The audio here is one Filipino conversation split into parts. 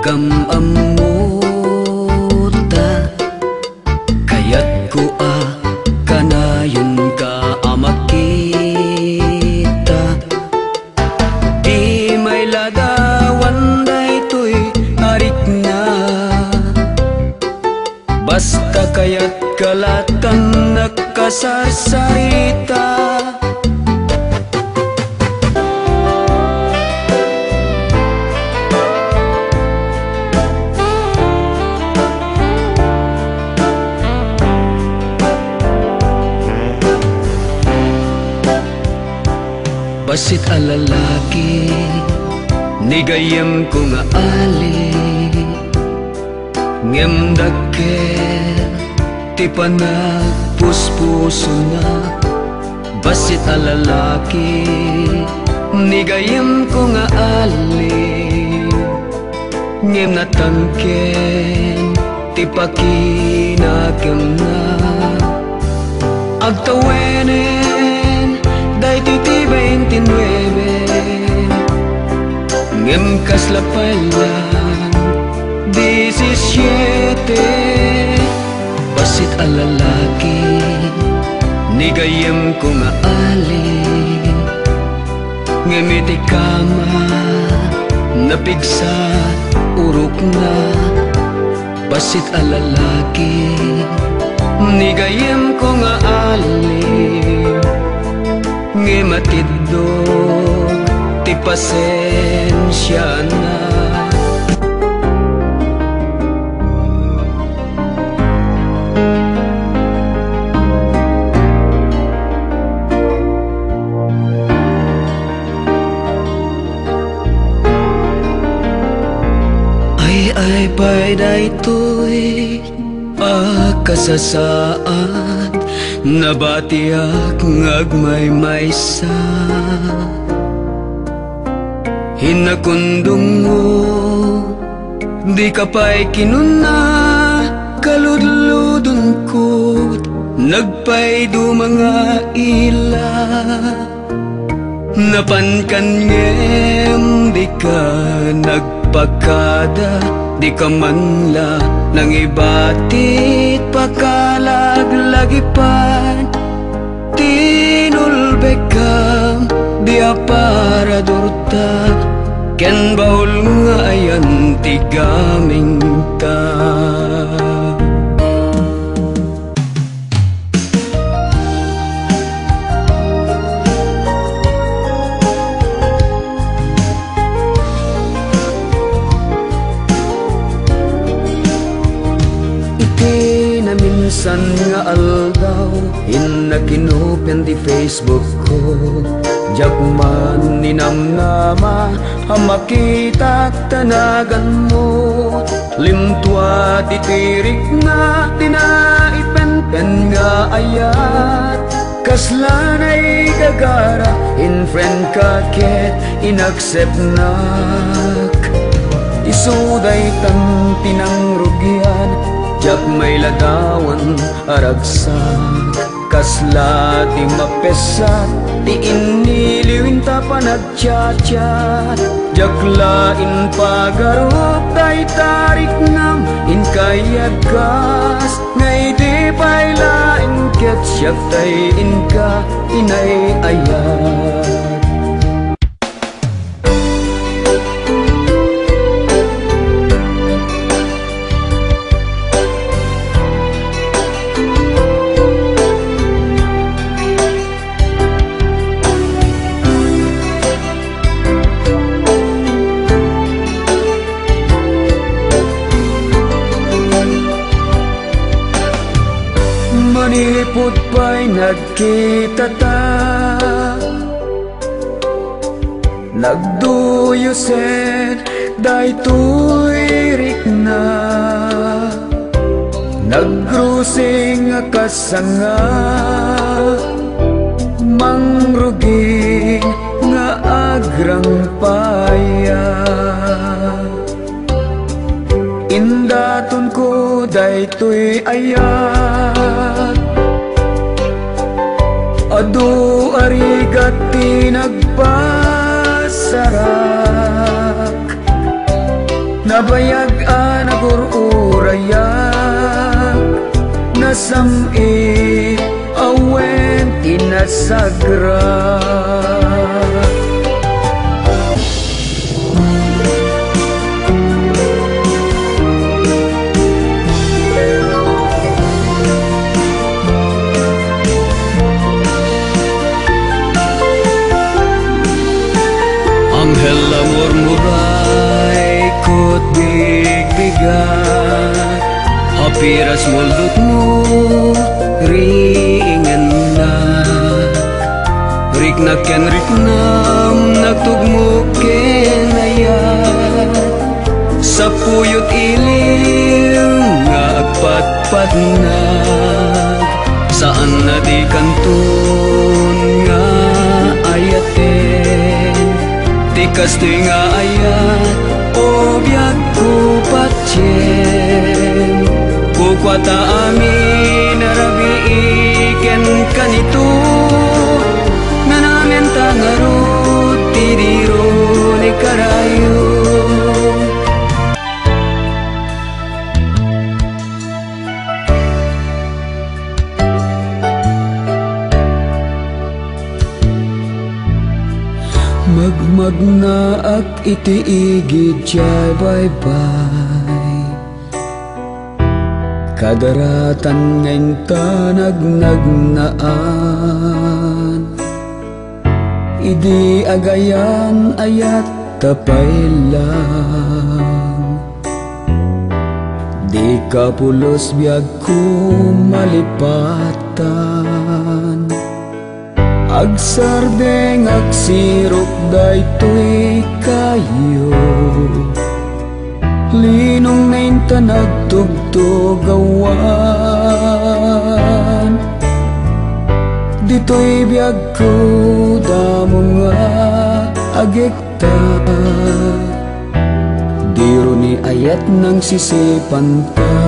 nagamamuta, kayat ko kanayon ka makita. Di may ladawan daytoy arik na, basta kayat kalatan nagkasarsarita. Basit alalaki, nigayam ko nga ali, ngem dakkel, ti panagpuspuso na. Basit alalaki, nigayam ko nga ali, ngem natangken, ti pakinagam na. Agtawenen, daytoy ti 29, ngem kaslapalan 17. Basit alalaki, nigayam ko nga ali, ngem iti kama napigsa urok na. Basit alalaki, nigayam ko nga ali, ngem matidog ti pasensya na. Ay pay daytoy kasasaad, nabatiak ngagmaymaysa. Hinakundong mo, di ka pa'y kinuna, kaludludon ko't nagpay do mga ila. Napankan ngem, di ka nagpagkada, di ka manla nang ibatit pakalaglagipan. Tinulbekam di aparadurta, ken baul nga ayan tigaming ta. Minsan nga aldaw, inakinupen di Facebook ko, jakman ninamnama, hamakitak tanagan mo. Limtua titirik na, tinaipen-pen nga ayat, kaslanay gagara, in friend ka ket, inaccept nak. Isuday tan tinangrugyan, jak may ladawan aragsak, kasla ti mapesat, ti iniliwin ta panagchat-chat. Jak lain pagarup day tarik nam, in kayag kas, ngay di pa'y lain ket siyak tay inka, inay ayat. Manipot pa'y nagkita ta, nagduyusen daytoy rik na, nagrusing kasanga, mangruging nga agrang paya. Indaton ko daytoy ayat, adu arigat tinagpasarak, naba payag-an agururaya nasami awen tinasagra. Anghel amor muray kot bigbigat hapiras muldot mo ringen na riknak ken riknam nagtugmo ken ayat sa puyot iliw nga agpatpat na saan na di kanton nga ayaten tikas ti nga ayat o biag ko patyen kukwata amin narabi iken kanito nga namin tangarot tidiro ni karayo. Magmagna ak itiigid jay bye-bye kadaratan ngayon tanag-nagnaan idi agayan ayat tapay lang di ka pulos biag ko malipatan agsardeng agsirok daytoy kayo linong na inta nagtugtugawan dito'y biyag ko damo nga agekta diro ni ayat ng sisipan ta.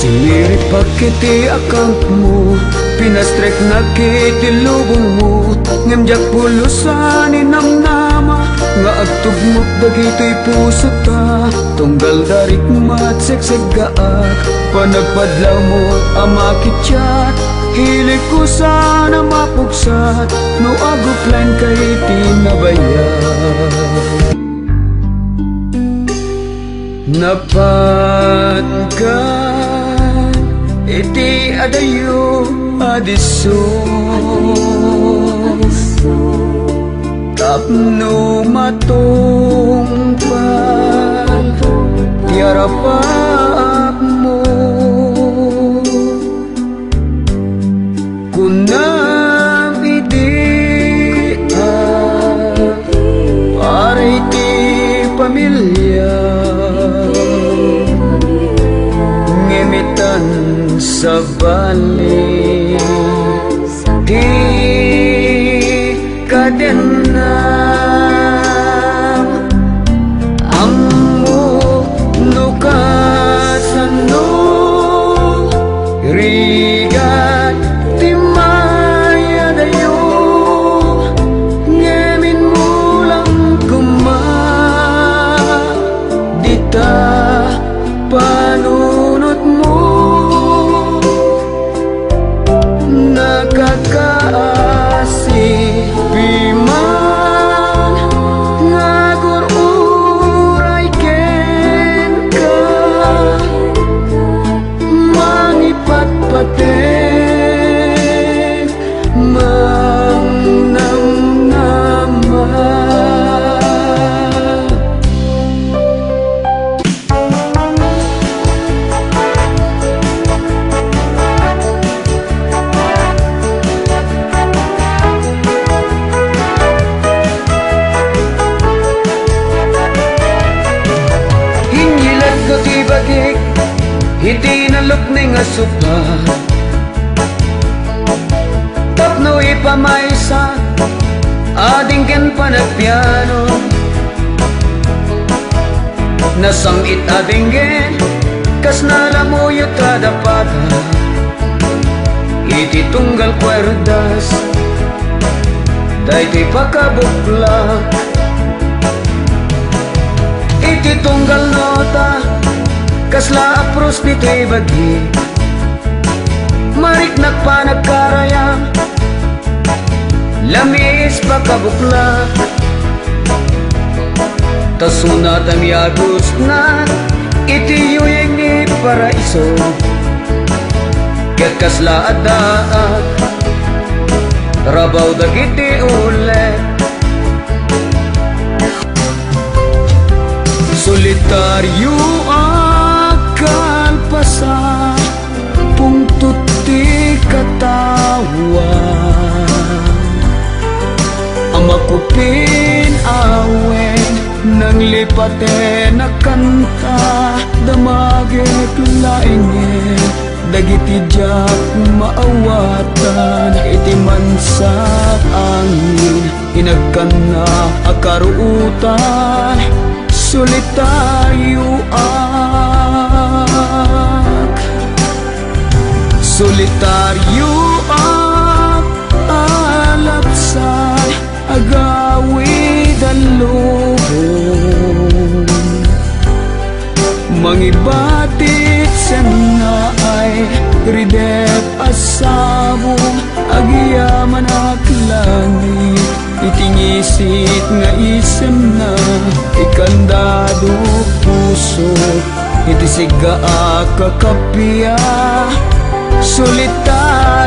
Sinirit pakiti account mo pinastrek na kiti lubong mo ngamjak pulusan inamnama nga agtugmok dagito'y puso ta tunggal darik mat seksagaak panagpadlaw mo amakitsyat hilig ko sana mapugsat no aguplan kay tinabayat napatkan iti adayo adiso tapno matungpal tiarapap mo kunam idi para iti pamilya ngemitan sa bali di kadenam ammo nukasan no rigat timaya dayo ngemin mulang kuma dita panunot mo nakakaasi piman ngagur uray ken ka mangipatpaten mangnamnama. Hindi nalok ning asupa tapno ipamaysa ading ken panagpiano Nasangit atingin kas nalamuyot kadapada iti tunggal kwerdas dayti pakabuklak iti tunggal nota kasla apros dito'y bagi mariknak pa nagkarayang lamis pakabuklak tasunatan yagos na iti yuyeng ni paraiso ket kasla adaat rabaw dagiti ulet solitaryo akal pasa pungtut ti katawa amakupin awen nang lipate na kanta damagek lainge dagiti jak maawatan iti mansa angin inagkanna akaruutan solitaryo ak solitaryo ak alapsan agawid alubong mangibatit sana ay ridep asamo agiyaman aklangit itingisit nga isem na ikandado puso iti siga akakapya solitar